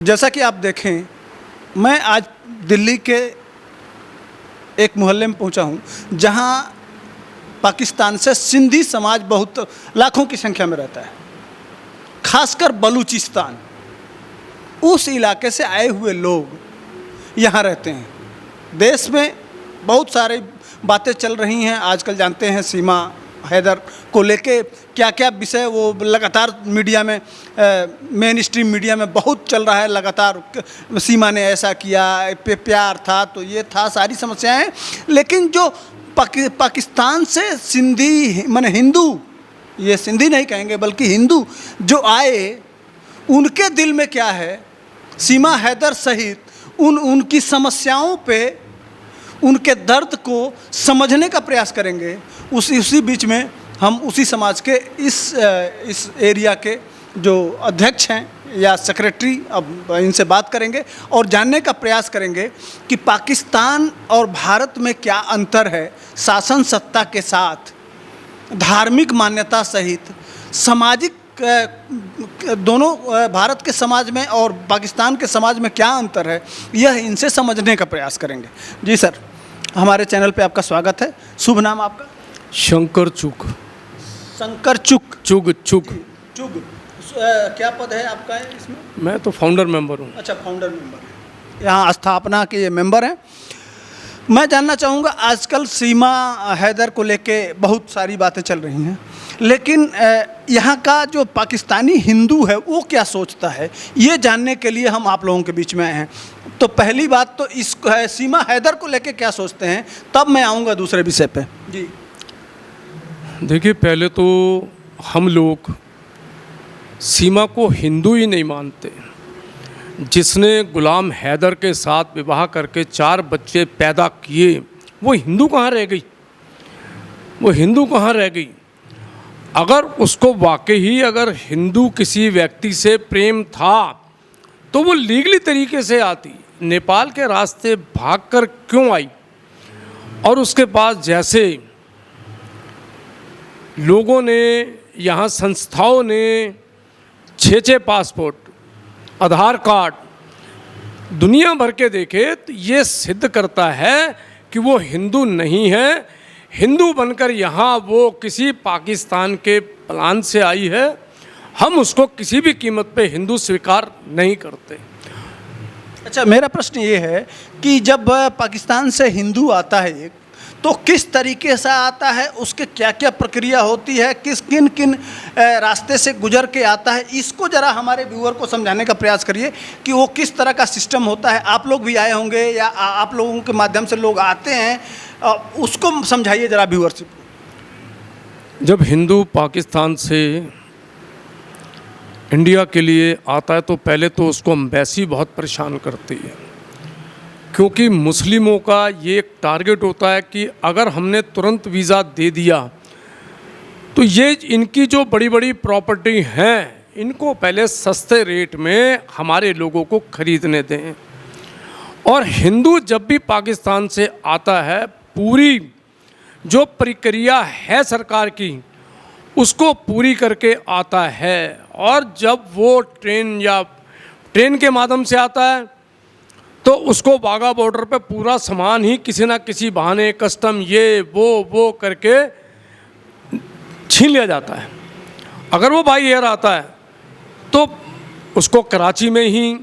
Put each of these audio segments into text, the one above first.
जैसा कि आप देखें, मैं आज दिल्ली के एक मोहल्ले में पहुंचा हूं जहां पाकिस्तान से सिंधी समाज बहुत लाखों की संख्या में रहता है, खासकर बलूचिस्तान। उस इलाके से आए हुए लोग यहां रहते हैं। देश में बहुत सारी बातें चल रही हैं आजकल, जानते हैं सीमा हैदर को लेके क्या क्या विषय वो लगातार मीडिया में मेन स्ट्रीम मीडिया में बहुत चल रहा है। लगातार सीमा ने ऐसा किया, प्यार था तो ये था, सारी समस्याएं हैं। लेकिन जो पाकिस्तान से सिंधी माने हिंदू, ये सिंधी नहीं कहेंगे बल्कि हिंदू जो आए, उनके दिल में क्या है, सीमा हैदर सहित उनकी समस्याओं पे, उनके दर्द को समझने का प्रयास करेंगे। उसी बीच में हम उसी समाज के इस एरिया के जो अध्यक्ष हैं या सेक्रेटरी, अब इनसे बात करेंगे और जानने का प्रयास करेंगे कि पाकिस्तान और भारत में क्या अंतर है शासन सत्ता के साथ, धार्मिक मान्यता सहित सामाजिक दोनों भारत के समाज में और पाकिस्तान के समाज में क्या अंतर है, यह इनसे समझने का प्रयास करेंगे। जी सर, हमारे चैनल पे आपका स्वागत है। शुभ नाम आपका? शंकर चुग। शंकर चुग। चुग चुग चुग। क्या पद है आपका इसमें? मैं तो फाउंडर मेंबर हूँ। अच्छा, फाउंडर मेंबर, यहाँ स्थापना के ये मेंबर हैं। मैं जानना चाहूँगा, आजकल सीमा हैदर को लेके बहुत सारी बातें चल रही हैं, लेकिन यहाँ का जो पाकिस्तानी हिंदू है वो क्या सोचता है, ये जानने के लिए हम आप लोगों के बीच में आए हैं। तो पहली बात तो इस सीमा हैदर को लेके क्या सोचते हैं, तब मैं आऊँगा दूसरे विषय पे। जी देखिए, पहले तो हम लोग सीमा को हिंदू ही नहीं मानते। जिसने गुलाम हैदर के साथ विवाह करके 4 बच्चे पैदा किए, वो हिंदू कहाँ रह गई? वो हिंदू कहाँ रह गई? अगर उसको वाकई अगर हिंदू किसी व्यक्ति से प्रेम था तो वो लीगली तरीके से आती, नेपाल के रास्ते भागकर क्यों आई? और उसके पास जैसे लोगों ने, यहाँ संस्थाओं ने 6 पासपोर्ट, आधार कार्ड दुनिया भर के देखे, तो ये सिद्ध करता है कि वो हिंदू नहीं है। हिंदू बनकर यहाँ वो किसी पाकिस्तान के प्लान से आई है। हम उसको किसी भी कीमत पे हिंदू स्वीकार नहीं करते। अच्छा, मेरा प्रश्न ये है कि जब पाकिस्तान से हिंदू आता है एक, तो किस तरीके से आता है, उसके क्या क्या प्रक्रिया होती है, किन किन रास्ते से गुजर के आता है, इसको ज़रा हमारे व्यूअर को समझाने का प्रयास करिए कि वो किस तरह का सिस्टम होता है। आप लोग भी आए होंगे या आप लोगों के माध्यम से लोग आते हैं, उसको समझाइए ज़रा व्यूअरशिप को। जब हिंदू पाकिस्तान से इंडिया के लिए आता है तो पहले तो उसको एम्बेसी बहुत परेशान करती है, क्योंकि मुस्लिमों का ये एक टारगेट होता है कि अगर हमने तुरंत वीज़ा दे दिया तो ये इनकी जो बड़ी बड़ी प्रॉपर्टी हैं, इनको पहले सस्ते रेट में हमारे लोगों को खरीदने दें। और हिंदू जब भी पाकिस्तान से आता है, पूरी जो प्रक्रिया है सरकार की, उसको पूरी करके आता है। और जब वो ट्रेन के माध्यम से आता है तो उसको बागा बॉर्डर पे पूरा सामान ही किसी ना किसी बहाने, कस्टम ये वो करके छीन लिया जाता है। अगर वो बाई एयर आता है तो उसको कराची में ही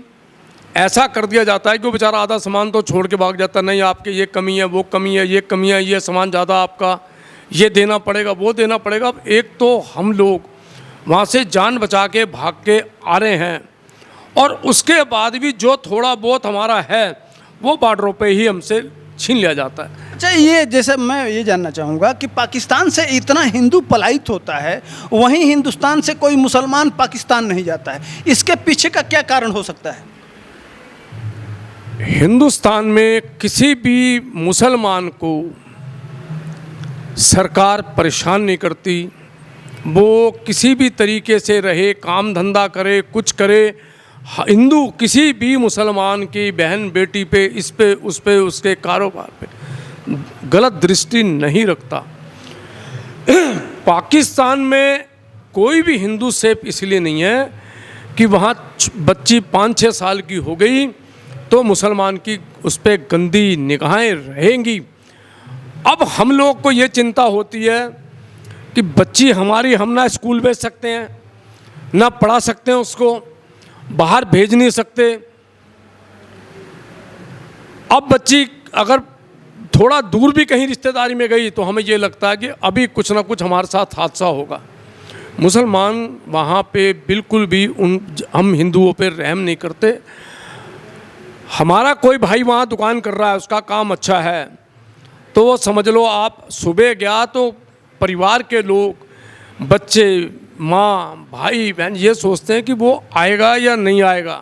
ऐसा कर दिया जाता है कि वो बेचारा आधा सामान तो छोड़ के भाग जाता है। नहीं, आपके ये कमी है, वो कमी है, ये कमी है, ये सामान ज़्यादा आपका, ये देना पड़ेगा, वो देना पड़ेगा। अब एक तो हम लोग वहाँ से जान बचा के भाग के आ रहे हैं, और उसके बाद भी जो थोड़ा बहुत हमारा है वो बॉर्डरों पे ही हमसे छीन लिया जाता है। अच्छा, ये जैसे मैं ये जानना चाहूँगा कि पाकिस्तान से इतना हिंदू पलायित होता है, वहीं हिंदुस्तान से कोई मुसलमान पाकिस्तान नहीं जाता है, इसके पीछे का क्या कारण हो सकता है? हिंदुस्तान में किसी भी मुसलमान को सरकार परेशान नहीं करती। वो किसी भी तरीके से रहे, काम धंधा करे, कुछ करे, हिंदू किसी भी मुसलमान की बहन बेटी पे, इस पे उस पे, उसके कारोबार पे गलत दृष्टि नहीं रखता। पाकिस्तान में कोई भी हिंदू सेफ इसलिए नहीं है कि वहाँ बच्ची 5-6 साल की हो गई तो मुसलमान की उस पर गंदी निगाहें रहेंगी। अब हम लोग को ये चिंता होती है कि बच्ची हमारी हम ना स्कूल भेज सकते हैं, ना पढ़ा सकते हैं, उसको बाहर भेज नहीं सकते। अब बच्ची अगर थोड़ा दूर भी कहीं रिश्तेदारी में गई तो हमें ये लगता है कि अभी कुछ ना कुछ हमारे साथ हादसा होगा। मुसलमान वहाँ पे बिल्कुल भी हम हिंदुओं पे रहम नहीं करते। हमारा कोई भाई वहाँ दुकान कर रहा है, उसका काम अच्छा है, तो वो समझ लो आप सुबह गया तो परिवार के लोग, बच्चे, माँ, भाई, बहन ये सोचते हैं कि वो आएगा या नहीं आएगा।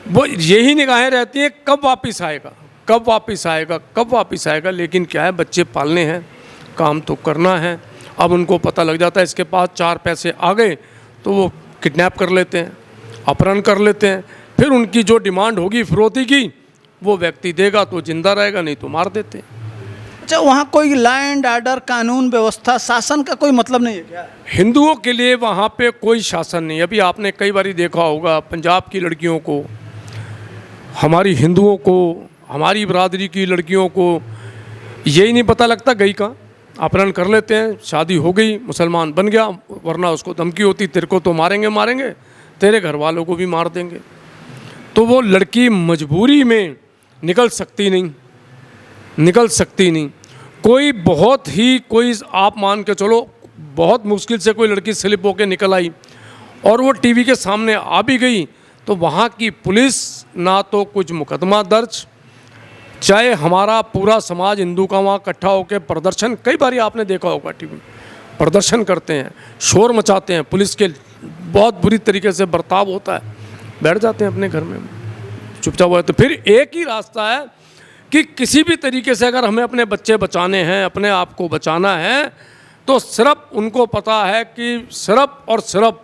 वो यही निगाहें रहती हैं कब वापस आएगा, कब वापस आएगा, कब वापस आएगा। लेकिन क्या है, बच्चे पालने हैं, काम तो करना है। अब उनको पता लग जाता है इसके पास 4 पैसे आ गए तो वो किडनैप कर लेते हैं, अपहरण कर लेते हैं। फिर उनकी जो डिमांड होगी फिरौती की, वो व्यक्ति देगा तो जिंदा रहेगा, नहीं तो मार देते हैं। अच्छा, वहाँ कोई लॉ एंड ऑर्डर, कानून व्यवस्था, शासन का कोई मतलब नहीं है क्या? हिंदुओं के लिए वहाँ पे कोई शासन नहीं। अभी आपने कई बार देखा होगा पंजाब की लड़कियों को, हमारी हिंदुओं को, हमारी बरादरी की लड़कियों को यही नहीं पता लगता गई कहाँ, अपहरण कर लेते हैं। शादी हो गई, मुसलमान बन गया, वरना उसको धमकी होती तेरे को तो मारेंगे मारेंगे, तेरे घर वालों को भी मार देंगे। तो वो लड़की मजबूरी में निकल सकती नहीं, निकल सकती नहीं। कोई बहुत ही, कोई आप मान के चलो बहुत मुश्किल से कोई लड़की स्लिप होकर निकल आई और वो टीवी के सामने आ भी गई तो वहाँ की पुलिस ना तो कुछ मुकदमा दर्ज, चाहे हमारा पूरा समाज हिंदू का वहाँ इकट्ठा होकर प्रदर्शन, कई बार आपने देखा होगा टीवी, प्रदर्शन करते हैं, शोर मचाते हैं, पुलिस के बहुत बुरी तरीके से बर्ताव होता है, बैठ जाते हैं अपने घर में चुपचाप हुआ। तो फिर एक ही रास्ता है कि किसी भी तरीके से अगर हमें अपने बच्चे बचाने हैं, अपने आप को बचाना है, तो सिर्फ उनको पता है कि सिर्फ और सिर्फ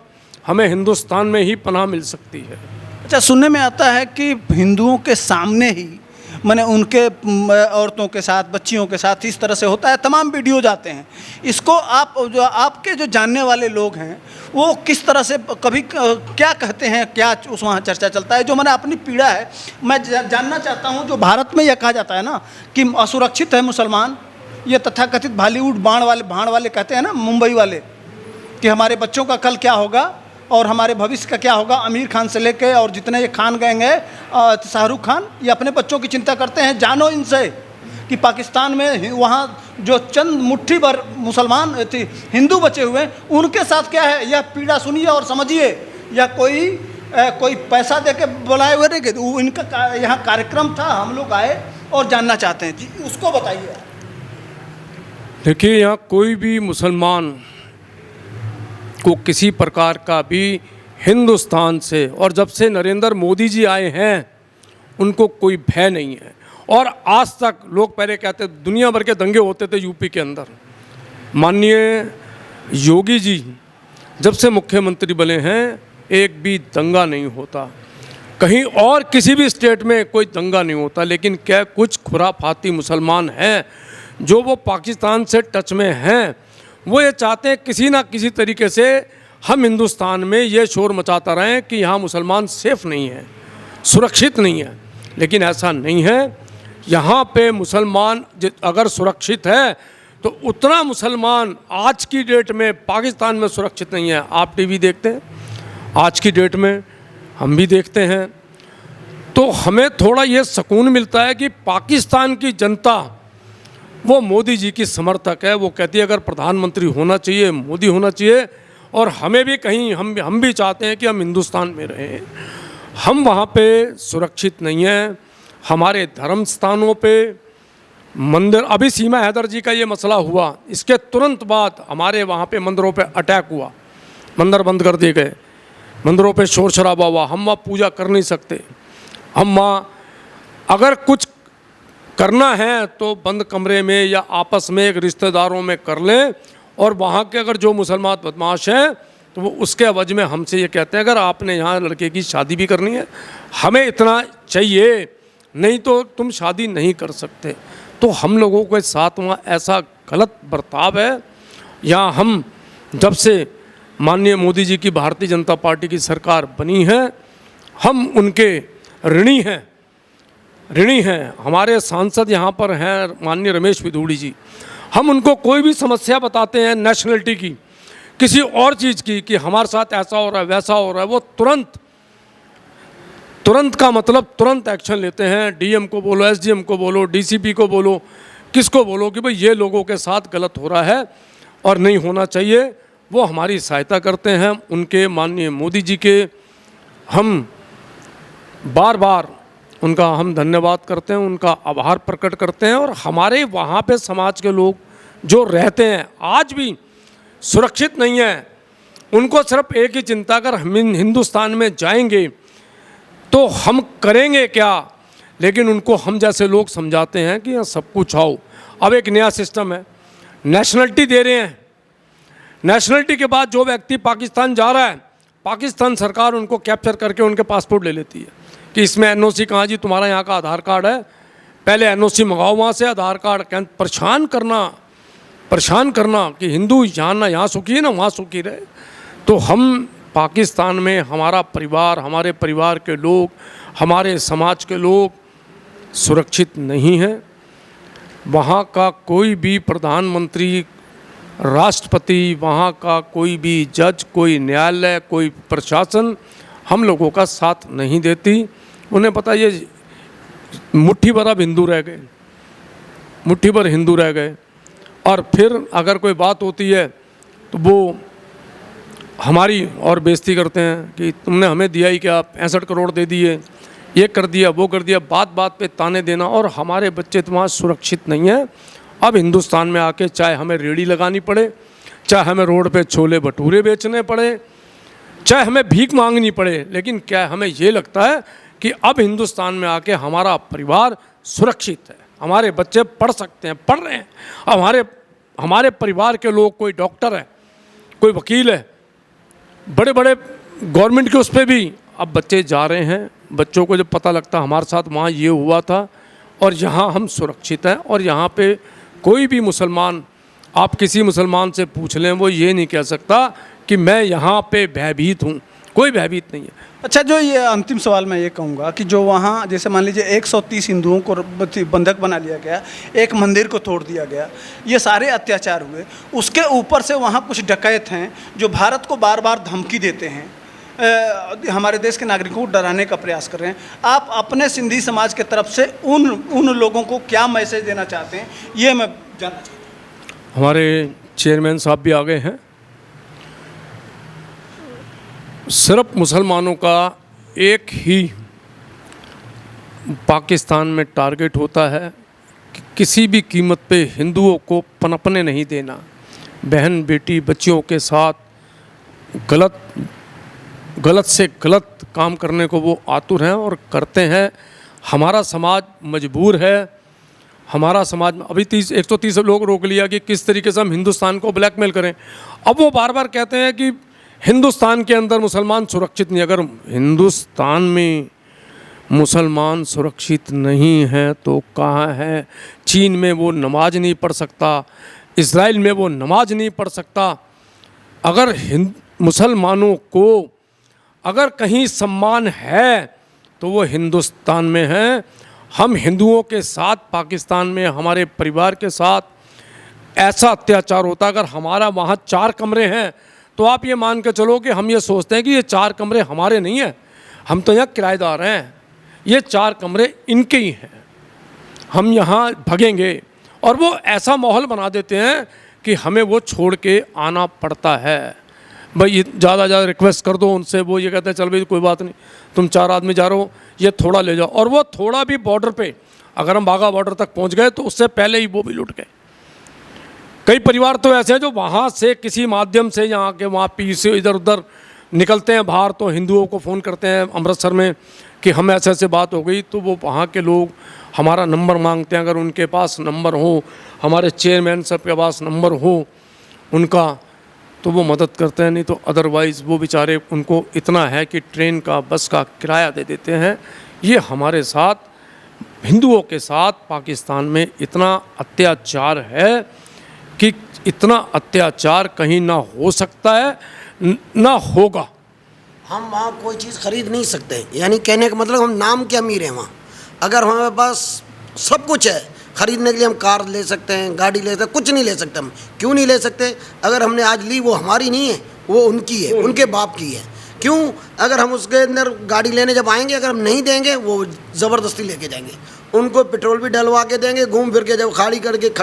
हमें हिंदुस्तान में ही पनाह मिल सकती है। अच्छा, सुनने में आता है कि हिंदुओं के सामने ही, माने उनके औरतों के साथ, बच्चियों के साथ इस तरह से होता है, तमाम वीडियो जाते हैं। इसको आप जो आपके जो जानने वाले लोग हैं वो किस तरह से कभी क्या कहते हैं, क्या उस वहाँ चर्चा चलता है? जो मैंने अपनी पीड़ा है मैं जानना चाहता हूँ। जो भारत में यह कहा जाता है ना कि असुरक्षित है मुसलमान, ये तथाकथित बॉलीवुड भाड़ वाले कहते हैं ना, मुंबई वाले, कि हमारे बच्चों का कल क्या होगा और हमारे भविष्य का क्या होगा। आमिर खान से लेके और जितने ये खान गैंग है, शाहरुख खान, ये अपने बच्चों की चिंता करते हैं। जानो इनसे कि पाकिस्तान में वहाँ जो चंद मुट्ठी भर मुसलमान हिंदू बचे हुए हैं, उनके साथ क्या है, यह पीड़ा सुनिए और समझिए। या कोई पैसा दे के बुलाए हुए नहीं, वो इनका यहाँ कार्यक्रम था, हम लोग आए और जानना चाहते हैं जी, उसको बताइए। देखिए, यहाँ कोई भी मुसलमान को किसी प्रकार का भी हिंदुस्तान से, और जब से नरेंद्र मोदी जी आए हैं उनको कोई भय नहीं है। और आज तक लोग पहले कहते दुनिया भर के दंगे होते थे यूपी के अंदर, माननीय योगी जी जब से मुख्यमंत्री बने हैं एक भी दंगा नहीं होता, कहीं और किसी भी स्टेट में कोई दंगा नहीं होता। लेकिन क्या कुछ खुराफाती मुसलमान हैं जो वो पाकिस्तान से टच में हैं, वो ये चाहते हैं किसी ना किसी तरीके से हम हिंदुस्तान में ये शोर मचाता रहें कि यहाँ मुसलमान सेफ़ नहीं है, सुरक्षित नहीं है। लेकिन ऐसा नहीं है। यहाँ पे मुसलमान अगर सुरक्षित है तो उतना मुसलमान आज की डेट में पाकिस्तान में सुरक्षित नहीं है। आप टीवी देखते हैं, आज की डेट में हम भी देखते हैं, तो हमें थोड़ा ये सुकून मिलता है कि पाकिस्तान की जनता वो मोदी जी की समर्थक है। वो कहती है अगर प्रधानमंत्री होना चाहिए मोदी होना चाहिए, और हमें भी कहीं हम भी चाहते हैं कि हम हिंदुस्तान में रहें। हम वहाँ पे सुरक्षित नहीं हैं। हमारे धर्म स्थानों पे मंदिर, अभी सीमा हैदर जी का ये मसला हुआ, इसके तुरंत बाद हमारे वहाँ पे मंदिरों पे अटैक हुआ, मंदिर बंद कर दिए गए, मंदिरों पे शोर शराबा हुआ। हम वहाँ पूजा कर नहीं सकते। हम वहाँ अगर कुछ करना है तो बंद कमरे में या आपस में एक रिश्तेदारों में कर लें। और वहाँ के अगर जो मुसलमान बदमाश हैं तो वो उसके अवज में हमसे ये कहते हैं अगर आपने यहाँ लड़के की शादी भी करनी है हमें इतना चाहिए, नहीं तो तुम शादी नहीं कर सकते। तो हम लोगों के साथ वहाँ ऐसा गलत बर्ताव है। यहाँ हम जब से माननीय मोदी जी की भारतीय जनता पार्टी की सरकार बनी है, हम उनके ऋणी हैं। हमारे सांसद यहाँ पर हैं माननीय रमेश पिथौड़ी जी, हम उनको कोई भी समस्या बताते हैं नेशनलिटी की, किसी और चीज़ की, कि हमारे साथ ऐसा हो रहा है वैसा हो रहा है, वो तुरंत का मतलब तुरंत एक्शन लेते हैं। डीएम को बोलो, एसडीएम को बोलो, डीसीपी को बोलो, किसको बोलो कि भाई ये लोगों के साथ गलत हो रहा है और नहीं होना चाहिए, वो हमारी सहायता करते हैं। उनके माननीय मोदी जी के हम बार बार उनका हम धन्यवाद करते हैं, उनका आभार प्रकट करते हैं। और हमारे वहाँ पे समाज के लोग जो रहते हैं आज भी सुरक्षित नहीं है, उनको सिर्फ एक ही चिंता, अगर हम हिंदुस्तान में जाएंगे तो हम करेंगे क्या। लेकिन उनको हम जैसे लोग समझाते हैं कि यहाँ सब कुछ आओ। अब एक नया सिस्टम है, नेशनलिटी दे रहे हैं, नेशनलिटी के बाद जो व्यक्ति पाकिस्तान जा रहा है, पाकिस्तान सरकार उनको कैप्चर करके उनके पासपोर्ट ले लेती है कि इसमें एनओसी कहाँ जी, तुम्हारा यहाँ का आधार कार्ड है, पहले एनओसी मंगाओ वहाँ से, आधार कार्ड। परेशान करना कि हिंदू यहाँ ना यहाँ सुखी है ना वहाँ सुखी रहे। तो हम पाकिस्तान में हमारा परिवार, हमारे परिवार के लोग, हमारे समाज के लोग सुरक्षित नहीं हैं। वहाँ का कोई भी प्रधानमंत्री, राष्ट्रपति, वहाँ का कोई भी जज, कोई न्यायालय, कोई प्रशासन हम लोगों का साथ नहीं देती। उन्हें पता ये मुट्ठी भर अब हिंदू रह गए, मुट्ठी भर हिंदू रह गए। और फिर अगर कोई बात होती है तो वो हमारी और बेइज्जती करते हैं कि तुमने हमें दिया ही क्या, 65 करोड़ दे दिए, ये कर दिया वो कर दिया, बात बात पे ताने देना। और हमारे बच्चे तो वहाँ सुरक्षित नहीं हैं। अब हिंदुस्तान में आके चाहे हमें रेड़ी लगानी पड़े, चाहे हमें रोड पे छोले भटूरे बेचने पड़े, चाहे हमें भीख मांगनी पड़े, लेकिन क्या हमें ये लगता है कि अब हिंदुस्तान में आके हमारा परिवार सुरक्षित है, हमारे बच्चे पढ़ सकते हैं, पढ़ रहे हैं। अब हमारे परिवार के लोग, कोई डॉक्टर है, कोई वकील है, बड़े बड़े गवर्नमेंट के उस पर भी अब बच्चे जा रहे हैं। बच्चों को जब पता लगता हमारे साथ वहाँ ये हुआ था और यहाँ हम सुरक्षित हैं, और यहाँ पे कोई भी मुसलमान, आप किसी मुसलमान से पूछ लें, वो ये नहीं कह सकता कि मैं यहाँ पे भयभीत हूँ, कोई भयभीत नहीं है। अच्छा, जो ये अंतिम सवाल मैं ये कहूँगा कि जो वहाँ जैसे मान लीजिए 130 हिंदुओं को बंधक बना लिया गया, एक मंदिर को तोड़ दिया गया, ये सारे अत्याचार हुए, उसके ऊपर से वहाँ कुछ डकैत हैं जो भारत को बार बार धमकी देते हैं, हमारे देश के नागरिकों को डराने का प्रयास कर रहे हैं। आप अपने सिंधी समाज के तरफ से उन लोगों को क्या मैसेज देना चाहते हैं, ये मैं जानना चाहता हूँ। हमारे चेयरमैन साहब भी आ गए हैं। सिर्फ मुसलमानों का एक ही पाकिस्तान में टारगेट होता है कि किसी भी कीमत पे हिंदुओं को पनपने नहीं देना। बहन बेटी बच्चियों के साथ गलत से गलत काम करने को वो आतुर हैं और करते हैं। हमारा समाज मजबूर है। हमारा समाज में अभी 130 लोग रोक लिया कि किस तरीके से हम हिंदुस्तान को ब्लैकमेल करें। अब वो बार बार कहते हैं कि हिंदुस्तान के अंदर मुसलमान सुरक्षित नहीं। अगर हिंदुस्तान में मुसलमान सुरक्षित नहीं है तो कहाँ है? चीन में वो नमाज नहीं पढ़ सकता, इज़राइल में वो नमाज नहीं पढ़ सकता। अगर मुसलमानों को अगर कहीं सम्मान है तो वो हिंदुस्तान में है। हम हिंदुओं के साथ पाकिस्तान में हमारे परिवार के साथ ऐसा अत्याचार होता। अगर हमारा वहाँ 4 कमरे हैं तो आप ये मान के चलो कि हम ये सोचते हैं कि ये 4 कमरे हमारे नहीं हैं, हम तो यहाँ किराएदार हैं, ये 4 कमरे इनके ही हैं, हम यहाँ भगेंगे। और वो ऐसा माहौल बना देते हैं कि हमें वो छोड़ के आना पड़ता है। भाई ज़्यादा रिक्वेस्ट कर दो उनसे, वो ये कहते हैं चल भाई कोई बात नहीं, तुम 4 आदमी जा रहे हो, ये थोड़ा ले जाओ। और वो थोड़ा भी बॉर्डर पे, अगर हम बाघा बॉर्डर तक पहुंच गए तो उससे पहले ही वो भी लुट गए। कई परिवार तो ऐसे हैं जो वहाँ से किसी माध्यम से यहाँ के वहाँ पी से इधर उधर निकलते हैं बाहर, तो हिंदुओं को फ़ोन करते हैं अमृतसर में कि हम ऐसे ऐसे बात हो गई, तो वो वहाँ के लोग हमारा नंबर मांगते हैं। अगर उनके पास नंबर हो, हमारे चेयरमैन साहब के पास नंबर हो उनका, तो वो मदद करते हैं। नहीं तो अदरवाइज़ वो बेचारे, उनको इतना है कि ट्रेन का बस का किराया दे देते हैं। ये हमारे साथ हिंदुओं के साथ पाकिस्तान में इतना अत्याचार है कि इतना अत्याचार कहीं ना हो सकता है। ना होगा। हम वहाँ कोई चीज़ खरीद नहीं सकते, यानी कहने का मतलब हम नाम के अमीर हैं। वहाँ अगर हमारे पास सब कुछ है, खरीदने के लिए हम कार ले सकते हैं, गाड़ी ले सकते हैं, कुछ नहीं ले सकते। हम क्यों नहीं ले सकते? अगर हमने आज ली वो हमारी नहीं है, वो उनकी है, उनके बाप की है। क्यों? अगर हम उसके अंदर गाड़ी लेने जब आएंगे, अगर हम नहीं देंगे, वो ज़बरदस्ती लेके जाएंगे। उनको पेट्रोल भी डलवा के देंगे, घूम फिर के जब खड़ी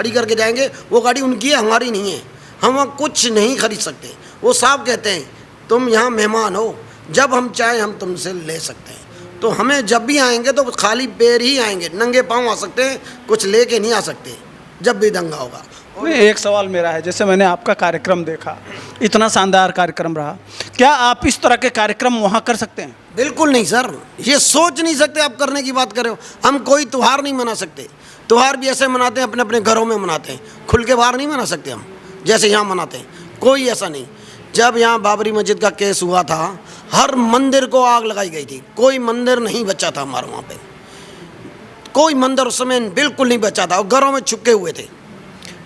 करके जाएंगे, वो गाड़ी उनकी है, हमारी नहीं है। हम वहाँ कुछ नहीं खरीद सकते। वो साहब कहते हैं तुम यहाँ मेहमान हो, जब हम चाहें हम तुमसे ले सकते हैं। तो हमें जब भी आएंगे तो खाली पैर ही आएंगे, नंगे पाँव आ सकते हैं, कुछ लेके नहीं आ सकते जब भी दंगा होगा। नहीं, एक सवाल मेरा है, जैसे मैंने आपका कार्यक्रम देखा, इतना शानदार कार्यक्रम रहा, क्या आप इस तरह के कार्यक्रम वहाँ कर सकते हैं? बिल्कुल नहीं सर, ये सोच नहीं सकते। आप करने की बात कर रहे हो। हम कोई त्यौहार नहीं मना सकते। त्यौहार भी ऐसे मनाते हैं, अपने अपने घरों में मनाते हैं, खुल के बाहर नहीं मना सकते हम, जैसे यहाँ मनाते हैं। कोई ऐसा नहीं। जब यहाँ बाबरी मस्जिद का केस हुआ था, हर मंदिर को आग लगाई गई थी, कोई मंदिर नहीं बचा था हमारे वहाँ पे, कोई मंदिर उस समय बिल्कुल नहीं बचा था, और घरों में छुपके हुए थे।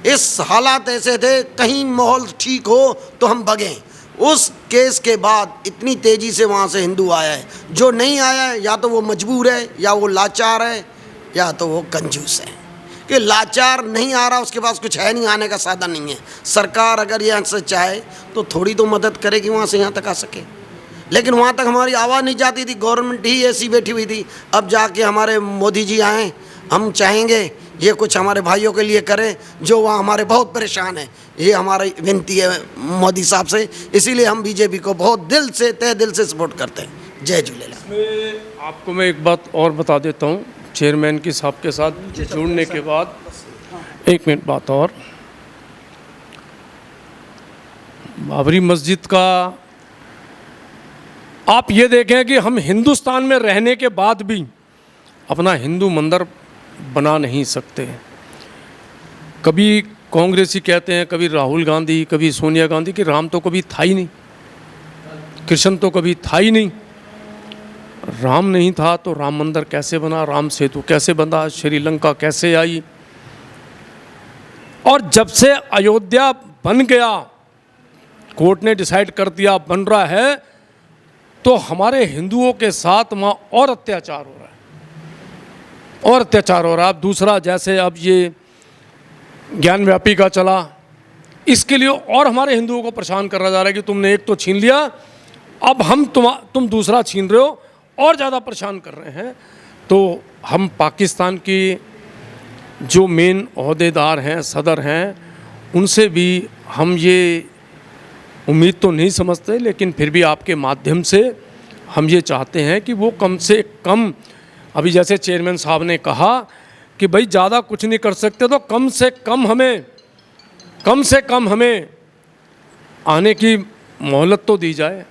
इस हालात ऐसे थे, कहीं माहौल ठीक हो तो हम भगें। उस केस के बाद इतनी तेज़ी से वहाँ से हिंदू आया है। जो नहीं आया है, या तो वो मजबूर है, या वो लाचार है, या तो वो कंजूस है। कि लाचार नहीं आ रहा, उसके पास कुछ है नहीं, आने का साधन नहीं है। सरकार अगर यहाँ से चाहे तो थोड़ी तो मदद करेगी, वहाँ से यहाँ तक आ सके। लेकिन वहाँ तक हमारी आवाज़ नहीं जाती थी, गवर्नमेंट ही ऐसी बैठी हुई थी। अब जाके हमारे मोदी जी आए, हम चाहेंगे ये कुछ हमारे भाइयों के लिए करें जो वहाँ हमारे बहुत परेशान हैं। ये हमारी विनती है मोदी साहब से। इसीलिए हम बीजेपी को बहुत दिल से, तहे दिल से सपोर्ट करते हैं। जय झूलेलाल। आपको मैं एक बात और बता देता हूँ, चेयरमैन की साहब के साथ जुड़ने के बाद, एक मिनट बात और। बाबरी मस्जिद का आप ये देखें कि हम हिंदुस्तान में रहने के बाद भी अपना हिंदू मंदिर बना नहीं सकते। कभी कांग्रेसी कहते हैं, कभी राहुल गांधी, कभी सोनिया गांधी कि राम तो कभी था ही नहीं, कृष्ण तो कभी था ही नहीं। राम नहीं था तो राम मंदिर कैसे बना, राम सेतु कैसे बना, श्रीलंका कैसे आई। और जब से अयोध्या बन गया, कोर्ट ने डिसाइड कर दिया बन रहा है, तो हमारे हिंदुओं के साथ वहाँ और अत्याचार हो रहा है, और अत्याचार हो रहा है। अब दूसरा, जैसे अब ये ज्ञानव्यापी का चला, इसके लिए और हमारे हिंदुओं को परेशान करा जा रहा है कि तुमने एक तो छीन लिया, अब हम तुम दूसरा छीन रहे हो, और ज़्यादा परेशान कर रहे हैं। तो हम पाकिस्तान की जो मेन ओहदेदार हैं, सदर हैं, उनसे भी हम ये उम्मीद तो नहीं समझते, लेकिन फिर भी आपके माध्यम से हम ये चाहते हैं कि वो कम से कम, अभी जैसे चेयरमैन साहब ने कहा कि भाई ज़्यादा कुछ नहीं कर सकते, तो कम से कम हमें आने की मोहलत तो दी जाए,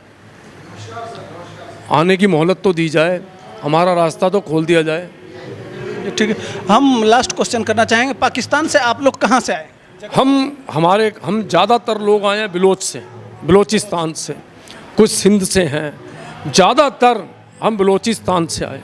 आने की मोहलत तो दी जाए, हमारा रास्ता तो खोल दिया जाए। ठीक है, हम लास्ट क्वेश्चन करना चाहेंगे, पाकिस्तान से आप लोग कहाँ से आए? हम ज़्यादातर लोग आए हैं बलोच से, बलोचिस्तान से, कुछ सिंध से हैं, ज़्यादातर हम बलोचिस्तान से आए।